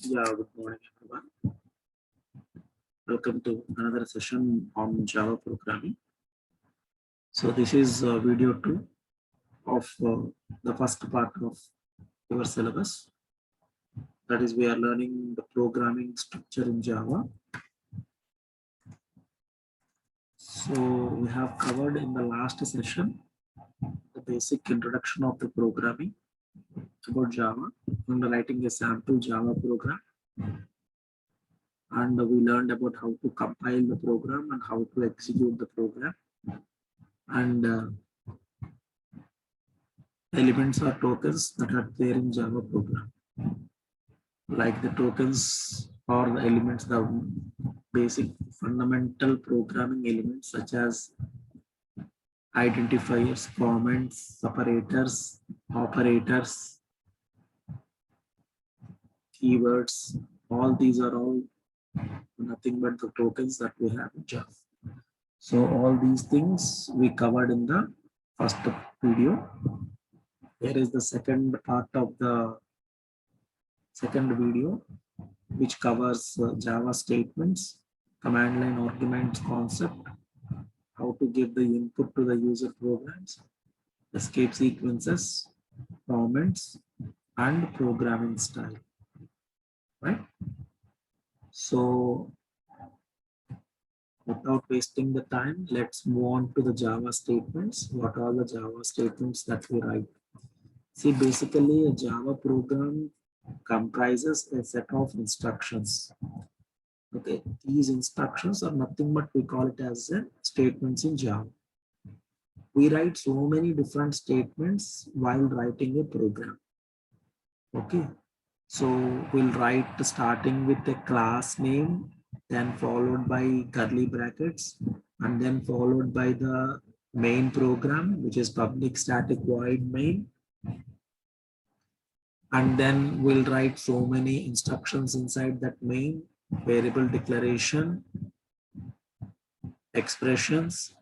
Yeah, good morning, everyone. Welcome to another session on Java programming. So this is video 2 of the first part of your syllabus. That is, we are learning the programming structure in Java. So we have covered in the last session the basic introduction of the programming about Java and writing a sample Java program. And we learned about how to compile the program and how to execute the program. And elements or tokens that are there in Java program. Like the tokens or the elements, the basic fundamental programming elements such as identifiers, comments, separators, operators, keywords. All these are all nothing but the tokens that we have in Java. So all these things we covered in the first video. Here is the second part of the second video, which covers Java statements, command line arguments concept, how to give the input to the user programs, escape sequences, comments, and programming style. Right? So without wasting the time, let's move on to the Java statements. What are the Java statements that we write? See, basically a Java program comprises a set of instructions. Okay, these instructions are nothing but we call it as statements in Java. We write so many different statements while writing a program. Okay, so we'll write starting with a class name, then followed by curly brackets, and then followed by the main program, which is public static void main. And then we'll write so many instructions inside that main: variable declaration, expressions.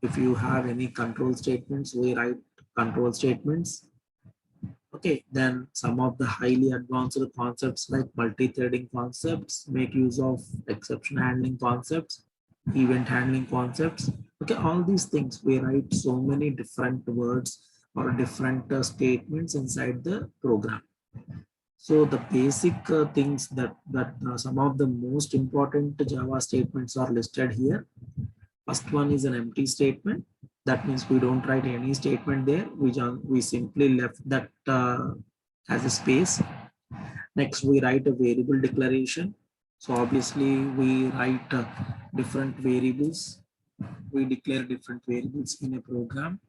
If you have any control statements, we write control statements. Okay, then some of the highly advanced concepts like multi-threading concepts, make use of exception handling concepts, event handling concepts. Okay, all these things we write so many different words or different statements inside the program. So the basic things that some of the most important Java statements are listed here. First one is an empty statement. That means we don't write any statement there. We simply left that as a space. Next, we write a variable declaration. So obviously we write different variables. We declare different variables in a program.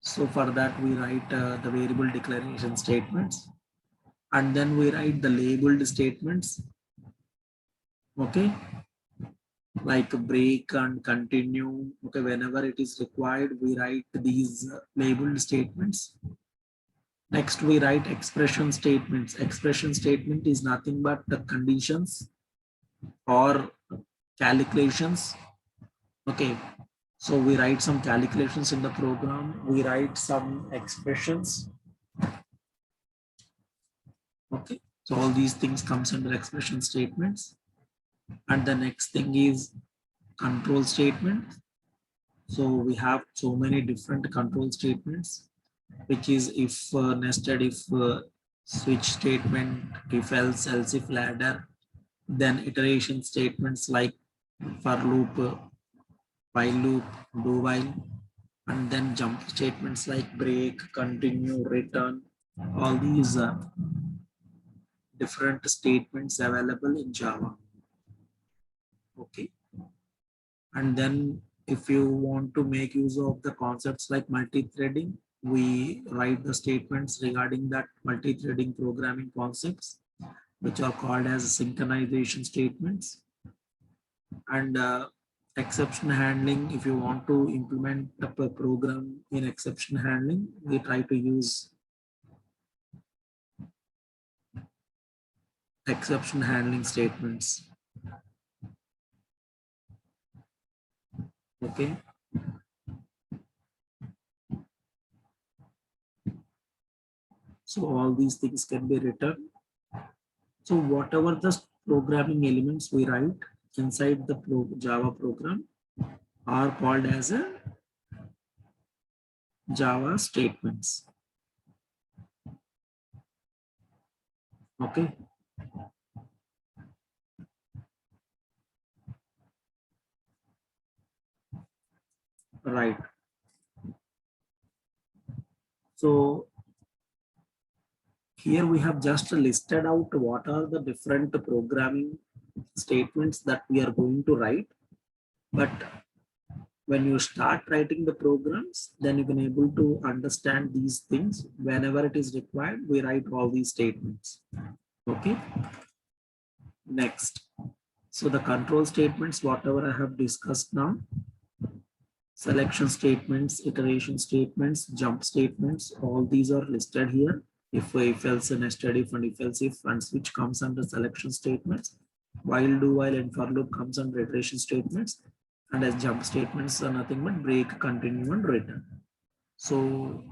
So for that, we write the variable declaration statements. And then we write the labeled statements. Okay, like break and continue. Okay, whenever it is required, we write these labeled statements. Next, we write expression statements. Expression statement is nothing but the conditions or calculations. Okay, so we write some calculations in the program. We write some expressions. Okay, so all these things comes under expression statements. And the next thing is control statement. So we have so many different control statements, which is if nested, if switch statement, if else if ladder, then iteration statements like for loop, while loop, do while, and then jump statements like break, continue, return. All these different statements available in Java. Okay, and then if you want to make use of the concepts like multi-threading, we write the statements regarding that multi-threading programming concepts, which are called as synchronization statements. And exception handling, if you want to implement a program in exception handling, we try to use exception handling statements. Okay. So all these things can be written. So whatever the programming elements we write inside the Java program are called as a Java statements. Okay. Right. So here we have just listed out what are the different programming statements that we are going to write. But when you start writing the programs, then you can able to understand these things. Whenever it is required, we write all these statements. Okay. Next. So the control statements, whatever I have discussed now, selection statements, iteration statements, jump statements, all these are listed here. If else, nested if, and if else if, and switch comes under selection statements. While, do while, and for loop comes under iteration statements, and as jump statements are nothing but break, continue, and return. So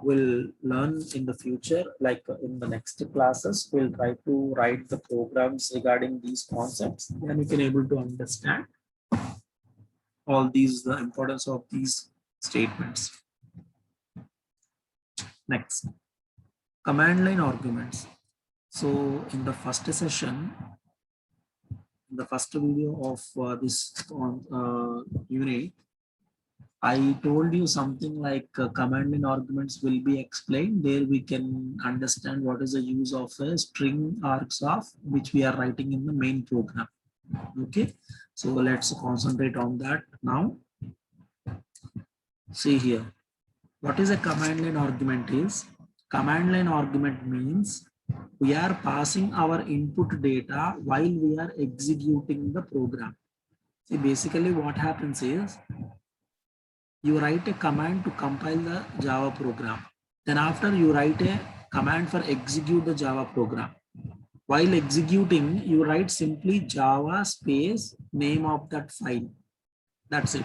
we'll learn in the future, like in the next classes, we'll try to write the programs regarding these concepts. Then you can able to understand all these, the importance of these statements. Next, command line arguments. So in the first session, in the first video of this unit, I told you something like command line arguments will be explained. There we can understand what is the use of a string args of which we are writing in the main program. Okay, so let's concentrate on that now. See here, what is a command line argument is? Command line argument means we are passing our input data while we are executing the program. See, basically what happens is you write a command to compile the Java program. Then after you write a command for execute the Java program. While executing, you write simply Java space name of that file. That's it.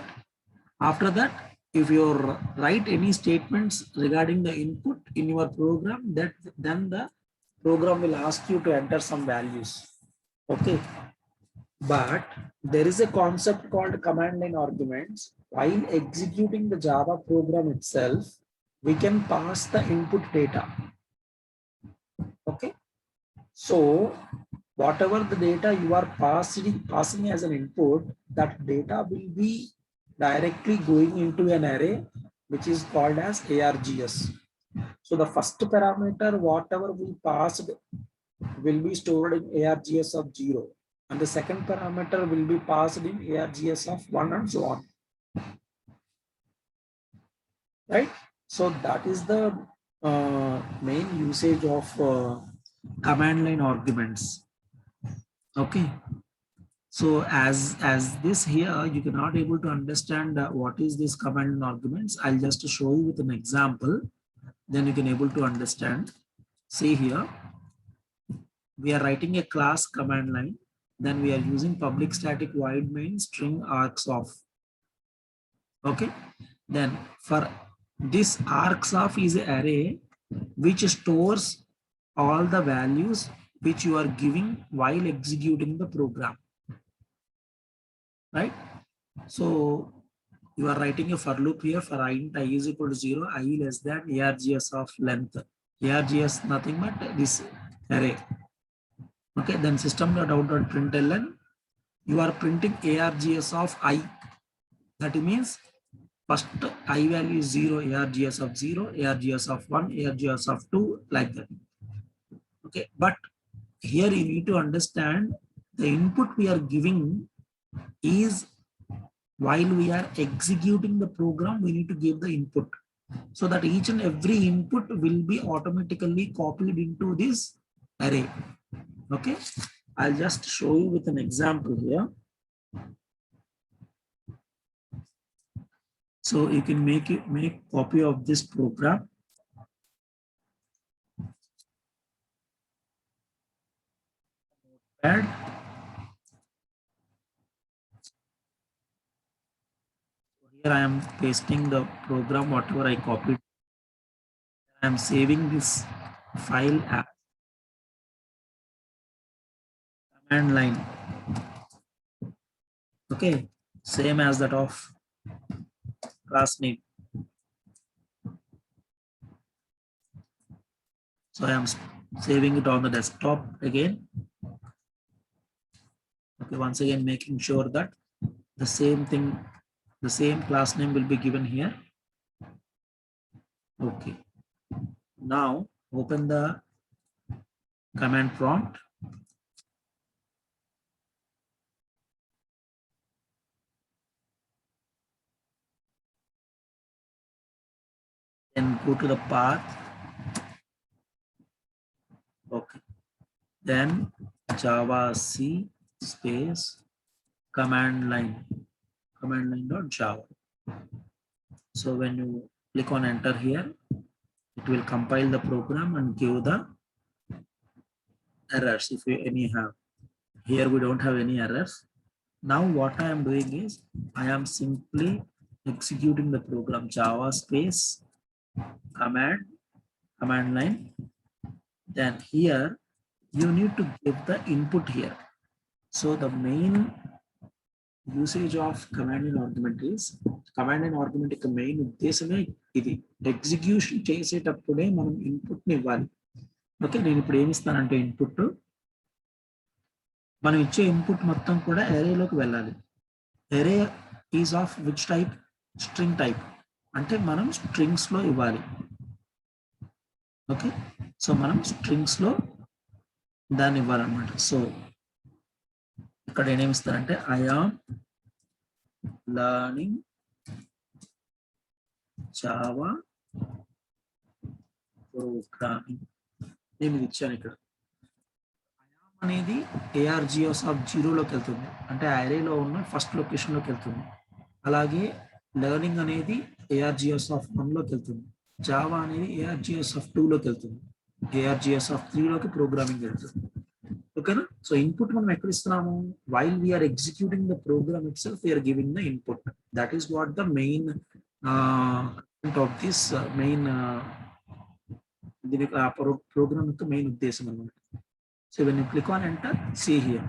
After that, if you write any statements regarding the input in your program, then the program will ask you to enter some values. Okay. But there is a concept called command line arguments. While executing the Java program itself, we can pass the input data. Okay. So whatever the data you are passing as an input, that data will be directly going into an array, which is called as ARGS. So the first parameter, whatever we passed, will be stored in ARGS of 0. And the second parameter will be passed in ARGS of 1 and so on. Right? So that is the main usage of command line arguments. Okay. So as this here, you cannot able to understand what is this command line arguments. I'll just show you with an example. Then you can able to understand. See here, we are writing a class command line. Then we are using public static void main string args of. Okay. Then for this args of is an array which stores all the values which you are giving while executing the program. Right? So you are writing a for loop here for int I is equal to 0, I less than args of length. Args nothing but this array. Okay, then system.out.println, you are printing args of I. That means first I value is 0, args of 0, args of 1, args of 2, like that. Okay, but here you need to understand the input we are giving is while we are executing the program, we need to give the input so that each and every input will be automatically copied into this array. Okay, I'll just show you with an example here. So you can make copy of this program. Add. Here I am pasting the program, whatever I copied. I am saving this file as command line. Okay, same as that of class name. So I am saving it on the desktop again. Okay, once again making sure that the same thing, the same class name will be given here. Okay, now open the command prompt. Then go to the path. Okay, then Java C space command line dot Java. So when you click on enter here, it will compile the program and give the errors if you any have. Here we don't have any errors. Now what I am doing is I am simply executing the program Java space command line. Then here you need to give the input here. So the main usage of command and argument is command and argument యొక్క main ఉద్దేశమే ఇది. Execution చేసేటప్పుడే మనం input ని ఇవ్వాలి. Okay, నేను ఇప్పుడు ఏమి ఇస్తానంటే ఇన్పుట్ మనం ఇచ్చే ఇన్పుట్ మొత్తం కూడా అరేలోకి వెళ్ళాలి. అరే is of which type? String type. అంటే మనం స్ట్రింగ్స్ లో ఇవ్వాలి. ఓకే, సో మనం స్ట్రింగ్స్ లో దాన్ని ఇవ్వాలన్నమాట. సో ఇక్కడ నేనేమి ఇస్తానంటే I am learning Java programming నేను ఇచ్చాను. ఇక్కడ అనేది ARGS ఆఫ్ 0లోకి వెళ్తుంది, అంటే అరేలో ఉన్న ఫస్ట్ లొకేషన్ లోకి వెళ్తుంది. అలాగే లెర్నింగ్ అనేది ARGS ఆఫ్ 1లోకి వెళ్తుంది. జావా అనేది ARGS ఆఫ్ 2లోకి వెళ్తుంది. ARGS ఆఫ్ 3లోకి ప్రోగ్రామింగ్ వెళ్తుంది. ఓకేనా? సో ఇన్పుట్ మనం ఎక్కడ ఇస్తున్నాము? While we are executing the program itself we are giving the input. That is what the main of this main దీని ప్రోగ్రామ్ యొక్క మెయిన్ ఉద్దేశం అన్నమాట. So when you click on enter, see here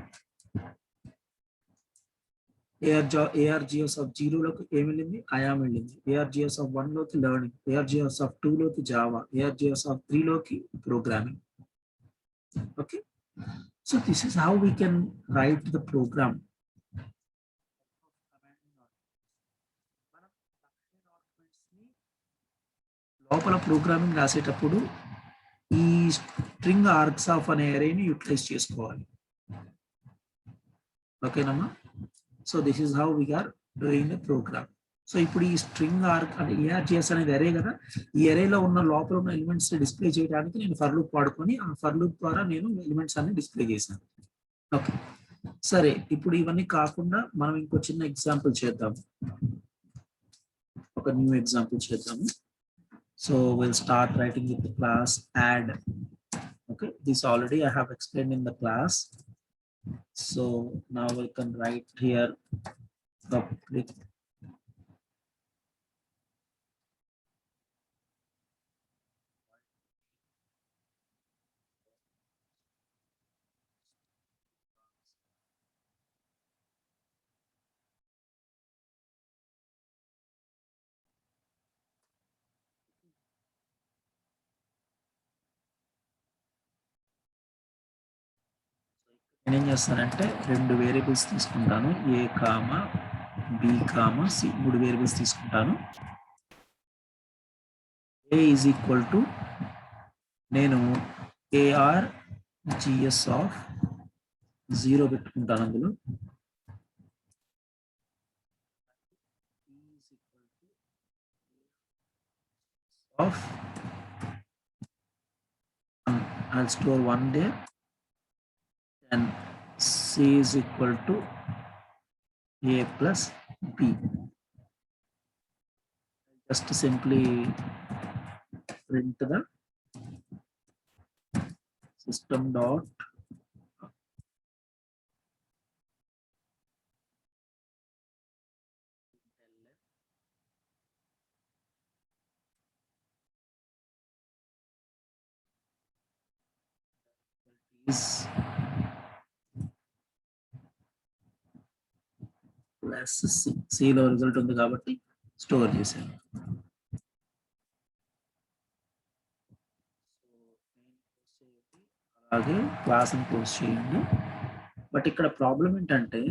ARGS of 0 లోకి ఏమి వెళ్ళింది? ఐఆమ్ వెళ్ళింది. ARGS of 1 లోకి లెర్నింగ్, ARGS of 2 లోకి జావా, ARGS of 3 లోకి programming. Okay, so this is how we can write the program. లోపల ప్రోగ్రామింగ్ రాసేటప్పుడు ఈ స్ట్రింగ్ ఆర్గ్స్ ఆఫ్ అనే అరేని యూటిలైజ్ చేసుకోవాలి. ఓకేనమ్మా? So this is how we are doing the program. So ఇప్పుడు ఈ స్ట్రింగ్ ఆర్గ్ అంటే ARGS అనేది అరే కదా, ఈ అరేలో ఉన్న లోపల ఉన్న ఎలిమెంట్స్ డిస్ప్లే చేయడానికి నేను ఫర్ లూప్ వాడుకొని ఆ ఫర్ లూప్ ద్వారా నేను ఎలిమెంట్స్ అన్ని డిస్ప్లే చేశాను. ఓకే, సరే, ఇప్పుడు ఇవన్నీ కాకుండా మనం ఇంకో చిన్న ఎగ్జాంపుల్ చేద్దాం. ఒక న్యూ ఎగ్జాంపుల్ చేద్దాము. So we'll start writing with the class add. Okay, this already I have explained in the class. So now we can write here public నేనేం చేస్తానంటే రెండు వేరియబుల్స్ తీసుకుంటాను, A, B, C. మూడు variables తీసుకుంటాను. A is equal to నేను ARGS of 0 పెట్టుకుంటాను. అందులో of I'll store 1 there, and C is equal to A plus B. Just simply print the system dot is plus సిలో result ఉంది కాబట్టి store చేశాను. అలాగే క్లాస్ని క్లోజ్ చేయండి. బట్ ఇక్కడ ప్రాబ్లం ఏంటంటే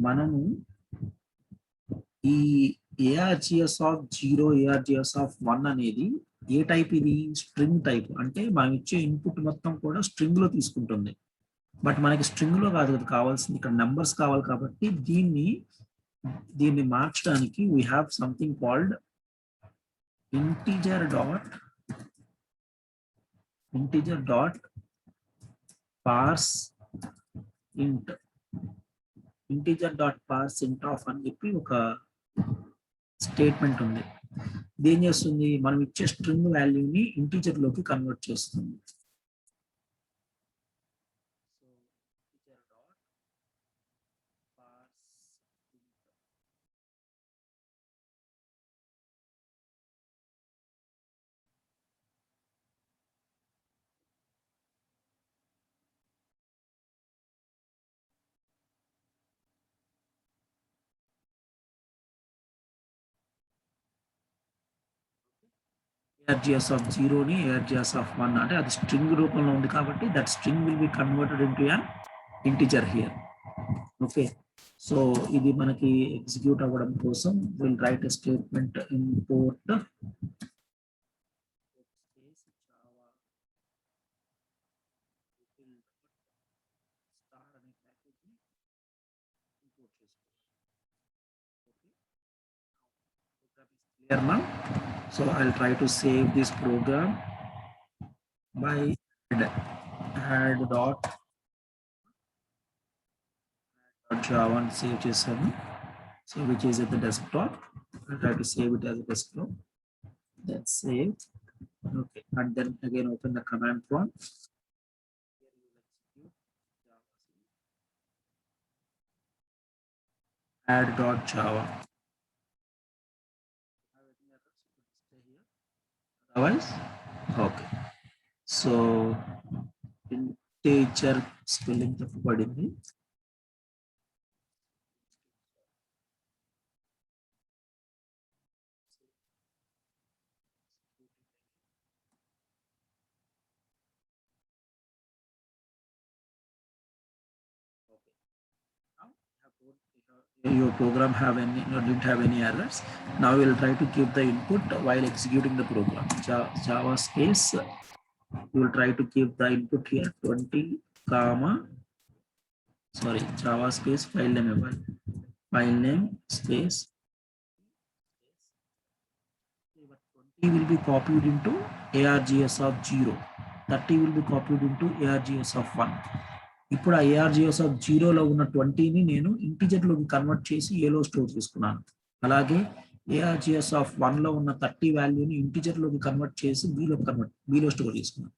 మనము ఈ ఏఆర్జిఎస్ ఆఫ్ 0 ఏఆర్జిఎస్ ఆఫ్ 1 అనేది ఏ టైప్? ఇది స్ట్రింగ్ టైప్. అంటే మనం ఇచ్చే ఇన్పుట్ మొత్తం కూడా స్ట్రింగ్ లో తీసుకుంటుంది. బట్ మనకి స్ట్రింగ్ లో కాదు కదా కావాల్సింది, ఇక్కడ నెంబర్స్ కావాలి. కాబట్టి దీన్ని మార్చడానికి we have something called integer dot parse int. Integer dot parse ఇంట్ ఆఫ్ అని చెప్పి ఒక స్టేట్మెంట్ ఉంది. ఇది ఏం చేస్తుంది? మనం ఇచ్చే స్ట్రింగ్ వాల్యూని ఇంటిజర్ లోకి కన్వర్ట్ చేస్తుంది. ARGS of 0 ni ARGS of 1 అంటే అది స్ట్రింగ్ రూపంలో ఉంది కాబట్టి that string will be converted into an integer here. Okay, so ఇది మనకి ఎగ్జిక్యూట్ అవ్వడం కోసం will write a statement import clear now. So I'll try to save this program by add dot Java and save చేసాను. So which is at the desktop. I'll try to save it as a desktop. Then save. Okay, and then again open the command prompt. Add dot Java. Otherwise, okay. So integer spelling తప్పుపడింది. Your program didn't have any errors. Now we'll try to give the input while executing the program. Java space, you will try to give the input here 20 comma, sorry, Java space file name space 20 will be copied into ARGS of 0, 30 will be copied into ARGS of 1. ఇప్పుడు ఆ ARGS of 0లో ఉన్న 20ని నేను integer లోకి convert చేసి ఏలో store చేసుకున్నాను. అలాగే ARGS of 1లో ఉన్న 30 వాల్యూని ఇంటిజర్ లోకి కన్వర్ట్ చేసి బీలో స్టోర్ చేసుకున్నాను.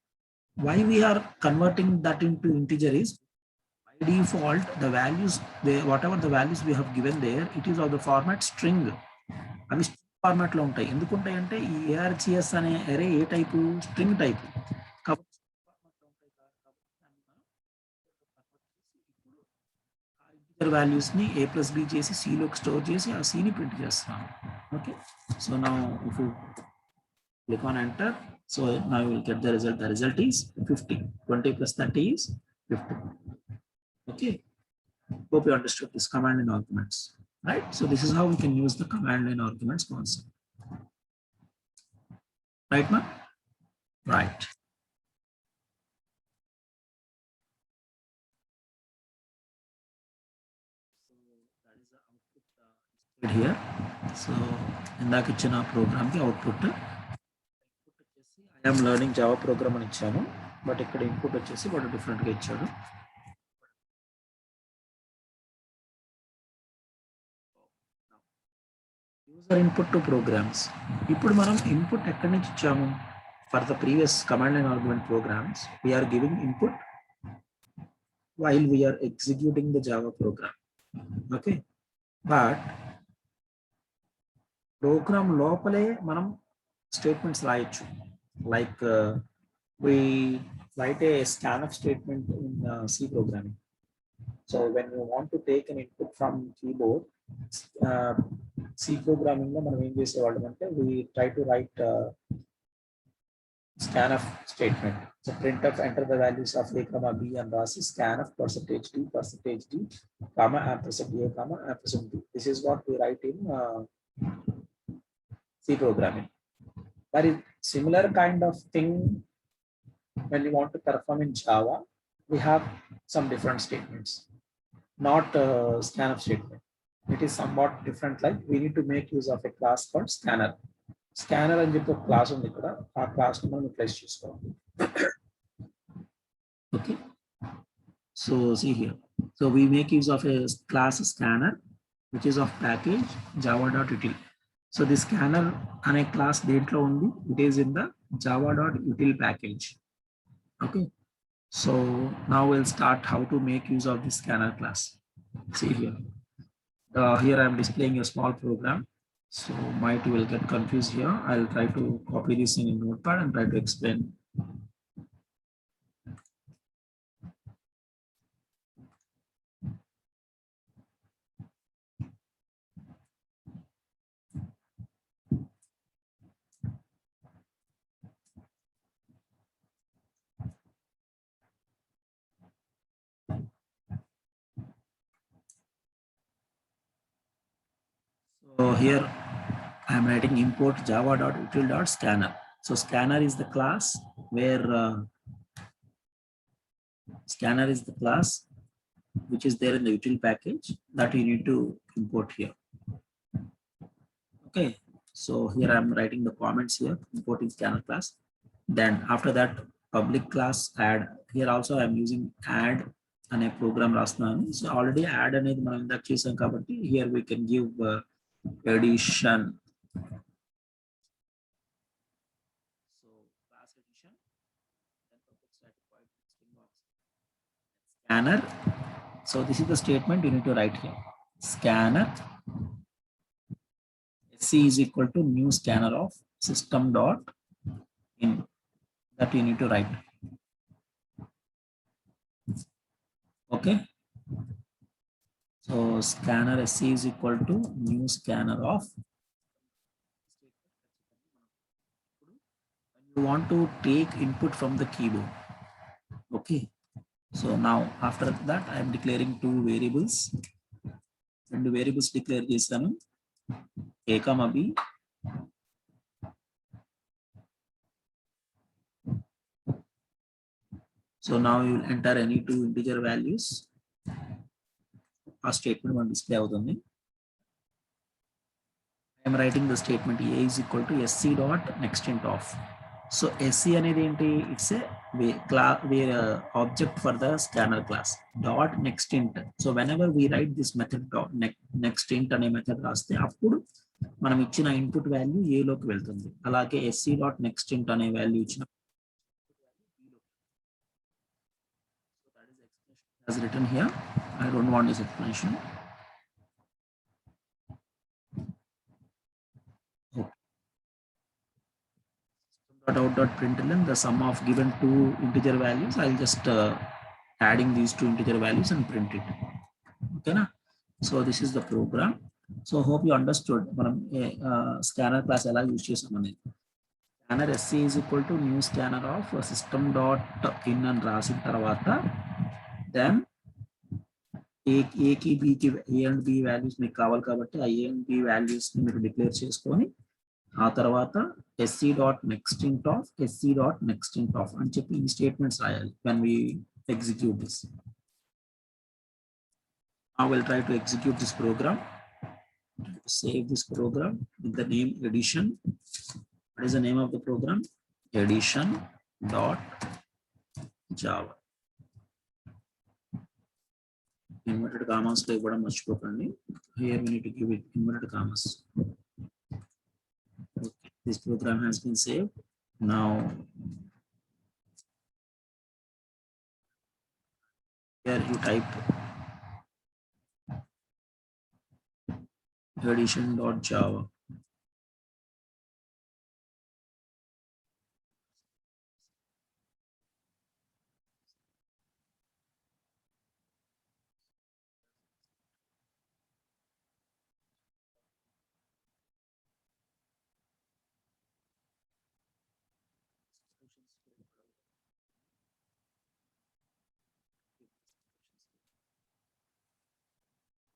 Why we are converting that into integer is by default the values whatever the values we have given there it is of the format string. అవి format లో ఉంటాయి. ఎందుకుంటాయంటే ఈ ARGS అనే అరే ఏ type? String type. values ni a plus b చేసి c లోకి store చేసి ఆ c ని ప్రింట్ చేస్తాను. Okay, so now if you click on enter, so now you will get the result. The result is 50. 20 plus 30 is 50. Okay, hope you understood this command line arguments, right? So this is how we can use the command line arguments concept, right ma? Right. Here, so ఇందాక ఇచ్చిన programme కి output వచ్చేసి I am learning Java programme అని ఇచ్చాను. But ఇక్కడ input వచ్చేసి వాడు different గా ఇచ్చాడు. User input to programs. ఇప్పుడు మనం ఇన్పుట్ ఎక్కడి నుంచి ఇచ్చాము? For the previous command and argument programs we are giving input while we are executing the Java program. Okay, but program లోపలే మనం స్టేట్మెంట్స్ రాయొచ్చు. Like we write a scanf statement in C programming. So when you want to take an input from keyboard, C programming లో మనం ఏం చేసేవాళ్ళం అంటే we try to write scanf statement. So printf enter the values of a comma b and రాసి scanf percentage d comma ampersand a comma ampersand b. This is what we write in C programming. Very similar kind of thing when you want to perform in Java, we have some different statements, not scanf statement. It is somewhat different. Like we need to make use of a class called scanner. Scanner అని చెప్పి ఒక class ఉంది ఇక్కడ, ఆ class మనం replace చేసుకోవాలి. Okay, so see here, so we make use of a class scanner which is of package java.util. So the scanner అనే class దేంట్లో ఉంది, it is in the java.util package. Okay, so now we'll start how to make use of the scanner class. See here, here I am displaying a small program, so might will get confused here. I'll try to copy this in a notepad and try to explain. So here I am writing import java.util.scanner. So scanner is the class where scanner is the class which is there in the util package that you need to import here. Okay, so here I am writing the comments here, importing scanner class. Then after that public class add, here also I am using add అనే programme రాస్తున్నాను. So already add అనేది మనం ఇందాక చేసాం కాబట్టి here we can give addition. So class addition, then public static void string box scanner. So this is the statement you need to write here. Scanner C is equal to new scanner of system dot in, that you need to write. Okay, so scanner SC is equal to new scanner of. You want to take input from the keyboard. Okay, so now after that I am declaring two variables, and the variables declare చేస్తాను a comma b. So now you will enter any two integer values. A statement one display అవుతుంది. I am writing the statement a is equal to sc dot next int of. So sc అనేది ఏంటి, it's a object for the scanner class dot next int. So whenever we write this method dot next int అనే method రాస్తే అప్పుడు మనం ఇచ్చిన input value a లోకి వెళ్తుంది. అలాగే sc dot next int అనే వాల్యూ ఇచ్చిన as written here. I don't want this explanation. Out.println the sum of given two integer values. I'll just adding these two integer values and print it. Okay na? So this is the program. So hope you understood మనం scanner class ఎలా use చేసామనేది. Scanner sc is equal to new scanner of system dot in అని రాసిన తర్వాత then a కి b కి a and b values మీకు కావాలి కాబట్టి ఆ a and b వాల్యూస్ ని మీరు డిక్లేర్ చేసుకొని ఆ తర్వాత sc dot next int of అని చెప్పి ఈ స్టేట్మెంట్స్ రాయాలి when we execute this. I will try to execute this program. Save this program with the name addition. What is the name of the program? Addition dot java. Inverted commas లో ఇవ్వడం మర్చిపోకండి. Here we need to give it inverted commas. Okay, this program has been saved. Now here you type addition.java.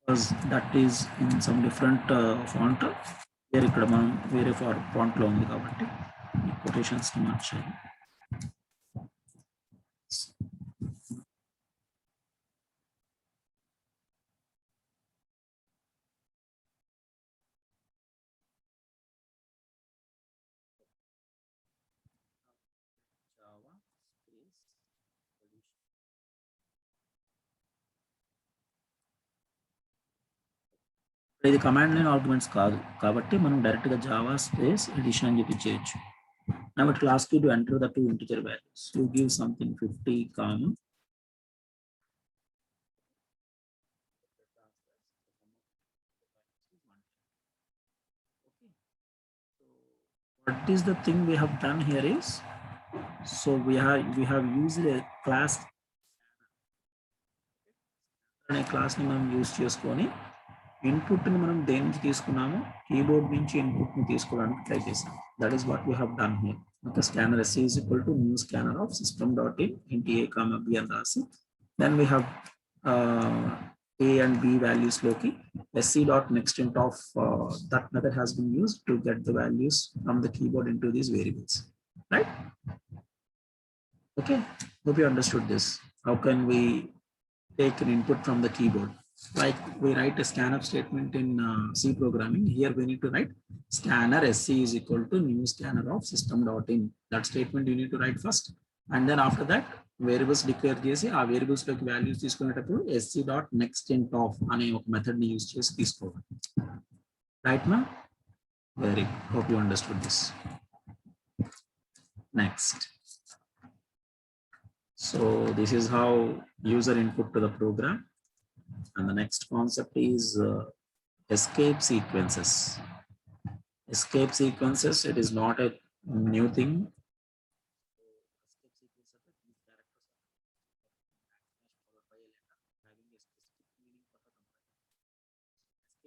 because that is in some different font. Here ఇక్కడ మనం వేరే font లో ఉంది కాబట్టి ఈ quotations ని మార్చాలి. ఇది కమాండ్ లైన్ ఆర్గ్యుమెంట్స్ కాదు కాబట్టి మనం డైరెక్ట్ గా జావా స్పేస్ ఎడిషన్ అని చెప్పి చేయొచ్చు. Now it will ask you to enter the two integer values. You give something 50 comma what is the thing we have done here is, so we have used a class అనే class ని మనం use చేసుకొని input ని మనం దేని నుంచి తీసుకున్నాము, keyboard నుంచి ఇన్పుట్ ని తీసుకోవడానికి ట్రై చేసాం. That is what we have done here. Okay, scanner s is equal to new scanner of system dot in int a comma b అని రాసి then we have A and B values loki sc dot next int of that method has been used to get the values from the keyboard into these variables, right? Okay, hope you understood this. How can we take an input from the keyboard? Like we write a scanf statement in C programming. Here we need to write scanner sc is equal to new scanner of system dot in. That statement you need to write first, and then after that variables declare చేసి ఆ variables లోకి values తీసుకునేటప్పుడు sc dot next int of అనే ఒక method ని use చేసి తీసుకోవాలి. Right నా? Very hope you understood this. Next, so this is how user input to the program. And the next concept is escape sequences. Escape sequences, it is not a new thing.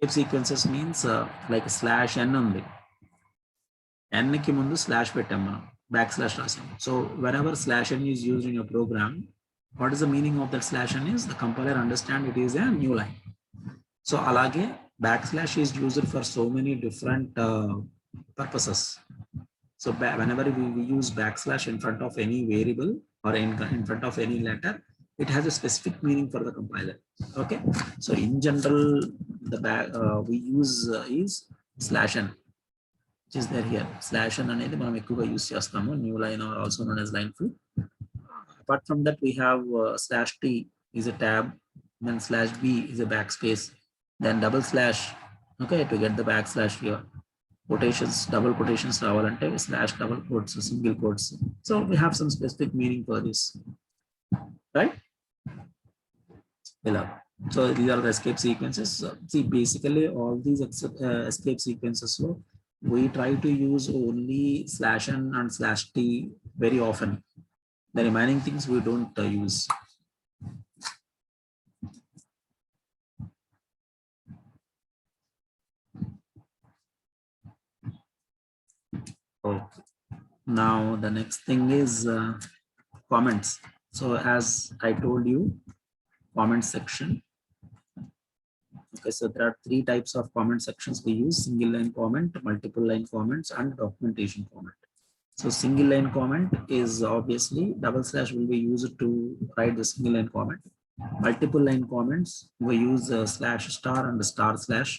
Escape sequences means like slash n ఉంది, n కి ముందు slash పెట్టాం మనం, back slash రాసాం. So whenever slash n is used in your program, what is the meaning of that slash n is the compiler understand it is a new line. So alage backslash is used for so many different purposes. So whenever we use backslash in front of any variable or in front of any letter, it has a specific meaning for the compiler. Okay, so in general the we use is slash n, which is there here. Slash n అనేది మనం ఎక్కువగా use చేస్తాము, new line or also known as line fill. Apart from that we have slash t is a tab, then slash b is a backspace, then double slash, okay, to get the backslash here. Quotations, double quotations రావాలంటే slash double quotes, single quotes. So we have some specific meaning for this, right? So these are the escape sequences. See, basically all these escape sequences, so we try to use only slash n and slash t very often. The remaining things we don't use. Okay. Now the next thing is comments. So as I told you, comment section. Okay, so there are three types of comment sections we use: single line comment, multiple line comments, and documentation comment. So single line comment is obviously double slash will be used to write the single line comment. Multiple line comments we use slash star and star slash.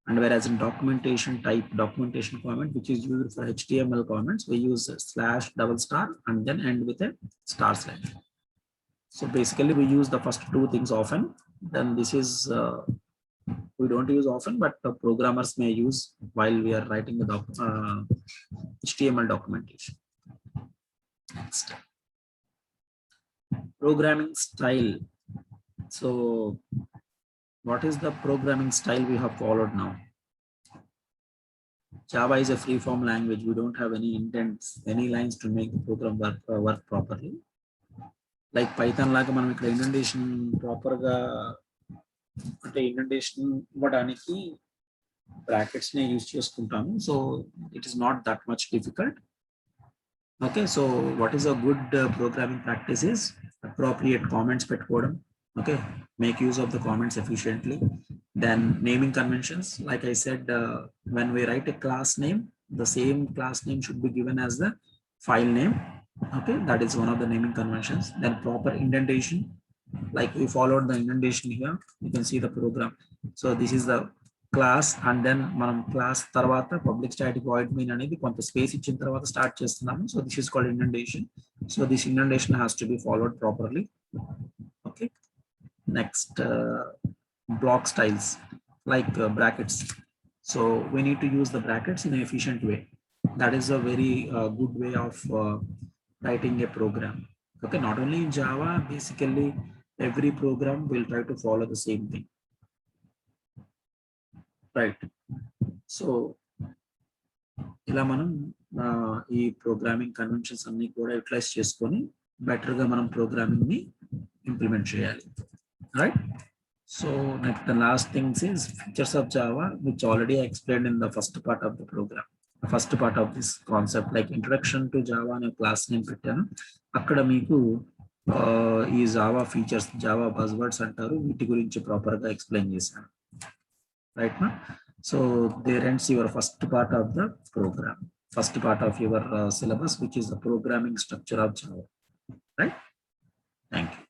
And whereas in documentation type documentation comment, which is used for HTML comments, we use slash double star and then end with a star slash. So basically we use the first two things often. Then this is we don't use often, but programmers may use while we are writing the HTML documentation. Next, programming style. So what is the programming style we have followed now? Java is a free form language. We don't have any intents, any lines to make the program work properly. Like Python లాగా మనం ఇక్కడ indentation proper గా, అంటే indentation ఇవ్వడానికి brackets ని use చేసుకుంటాము. So it is not that much difficult. Okay, so what is a good programming practice is appropriate comments పెట్టుకోవడం, Okay, make use of the comments efficiently. Then naming conventions, like I said, when we write a class name, the same class name should be given as the file name. Okay, that is one of the naming conventions. Then proper indentation, like we followed the indentation here, you can see the program. So this is the class, and then మనం class తర్వాత public static void main అనేది కొంత space ఇచ్చిన తర్వాత start చేస్తున్నాము. So this is called indentation. So this indentation has to be followed properly. Okay, next block styles like brackets. So we need to use the brackets in an efficient way. That is a very good way of writing a program. Okay, not only in Java, basically every program will try to follow the same thing, right? So ఇలా మనం ఈ programming conventions అన్ని కూడా utilise చేసుకొని better గా మనం programming ని implement చేయాలి, right? So next, the last things is features of Java, which already I explained in the first part of the program. The first part of this concept, like introduction to Java అనే class name పెట్టాను. అక్కడ మీకు ఈ Java features, Java బజ్వర్డ్స్ అంటారు, వీటి గురించి proper గా explain చేశాను, రైట్ నా? So there ends your first part of the program, first part of your syllabus, which is the programming structure of Java, right? Thank you.